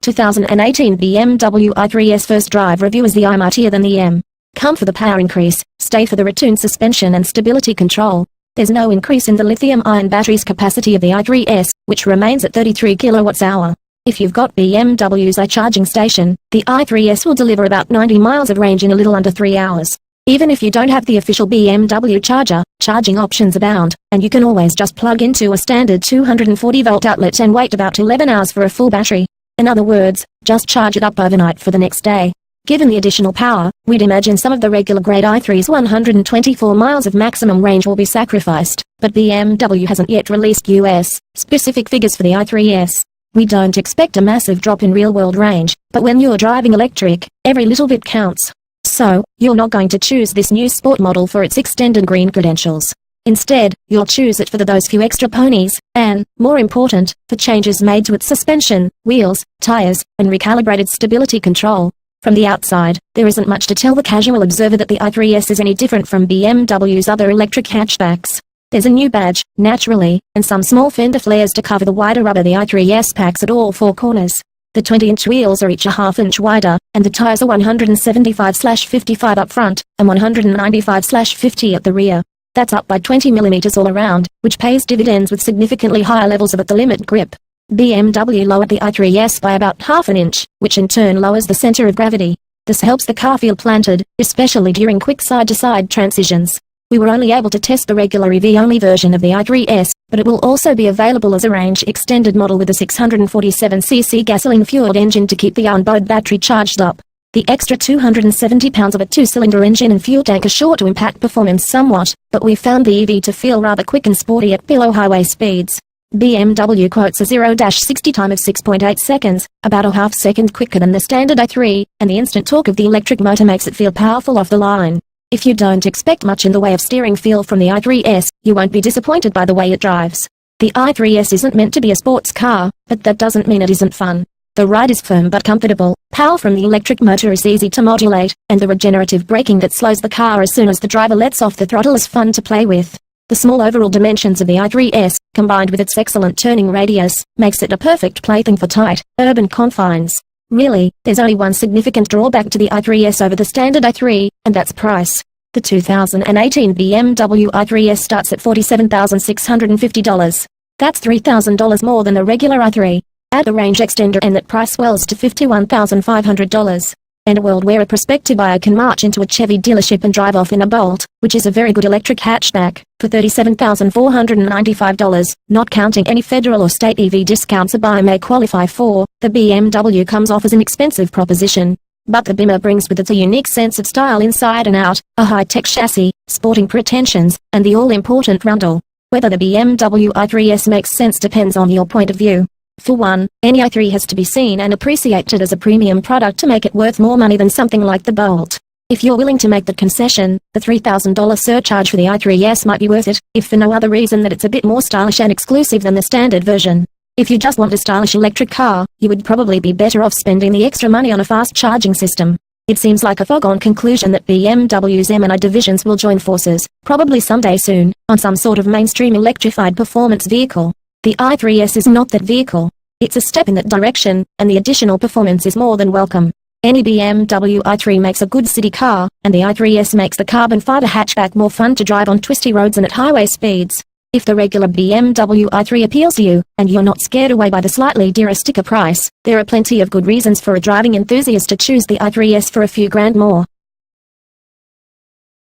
2018 BMW i3S first drive review is the I mightier than the M. Come for the power increase, stay for the retuned suspension and stability control. There's no increase in the lithium-ion battery's capacity of the i3S, which remains at 33 kWh. If you've got BMW's iCharging station, the i3S will deliver about 90 miles of range in a little under 3 hours. Even if you don't have the official BMW charger, charging options abound, and you can always just plug into a standard 240-volt outlet and wait about 11 hours for a full battery. In other words, just charge it up overnight for the next day. Given the additional power, we'd imagine some of the regular grade i3's 124 miles of maximum range will be sacrificed, but BMW hasn't yet released US-specific figures for the i3S. We don't expect a massive drop in real-world range, but when you're driving electric, every little bit counts. So, you're not going to choose this new sport model for its extended green credentials. Instead, you'll choose it for those few extra ponies, and, more important, for changes made to its suspension, wheels, tires, and recalibrated stability control. From the outside, there isn't much to tell the casual observer that the i3S is any different from BMW's other electric hatchbacks. There's a new badge, naturally, and some small fender flares to cover the wider rubber the i3S packs at all four corners. The 20-inch wheels are each a half-inch wider, and the tires are 175/55 up front, and 195/50 at the rear. That's up by 20 mm all around, which pays dividends with significantly higher levels of at-the-limit grip. BMW lowered the i3S by about half an inch, which in turn lowers the center of gravity. This helps the car feel planted, especially during quick side-to-side transitions. We were only able to test the regular EV-only version of the i3S, but it will also be available as a range-extended model with a 647cc gasoline-fueled engine to keep the onboard battery charged up. The extra 270 pounds of a two-cylinder engine and fuel tank are sure to impact performance somewhat, but we found the EV to feel rather quick and sporty at below highway speeds. BMW quotes a 0-60 time of 6.8 seconds, about a half second quicker than the standard i3, and the instant torque of the electric motor makes it feel powerful off the line. If you don't expect much in the way of steering feel from the i3S, you won't be disappointed by the way it drives. The i3S isn't meant to be a sports car, but that doesn't mean it isn't fun. The ride is firm but comfortable, power from the electric motor is easy to modulate, and the regenerative braking that slows the car as soon as the driver lets off the throttle is fun to play with. The small overall dimensions of the i3S, combined with its excellent turning radius, makes it a perfect plaything for tight, urban confines. Really, there's only one significant drawback to the i3S over the standard i3, and that's price. The 2018 BMW i3S starts at $47,650. That's $3,000 more than a regular i3. Add the range extender and that price swells to $51,500. In a world where a prospective buyer can march into a Chevy dealership and drive off in a Bolt, which is a very good electric hatchback, for $37,495, not counting any federal or state EV discounts a buyer may qualify for, the BMW comes off as an expensive proposition. But the Beamer brings with it a unique sense of style inside and out, a high-tech chassis, sporting pretensions, and the all-important rundle. Whether the BMW i3S makes sense depends on your point of view. For one, any i3 has to be seen and appreciated as a premium product to make it worth more money than something like the Bolt. If you're willing to make that concession, the $3,000 surcharge for the i3S might be worth it, if for no other reason that it's a bit more stylish and exclusive than the standard version. If you just want a stylish electric car, you would probably be better off spending the extra money on a fast charging system. It seems like a foregone conclusion that BMW's M&I divisions will join forces, probably someday soon, on some sort of mainstream electrified performance vehicle. The i3S is not that vehicle. It's a step in that direction, and the additional performance is more than welcome. Any BMW i3 makes a good city car, and the i3S makes the carbon fiber hatchback more fun to drive on twisty roads and at highway speeds. If the regular BMW i3 appeals to you, and you're not scared away by the slightly dearer sticker price, there are plenty of good reasons for a driving enthusiast to choose the i3S for a few grand more.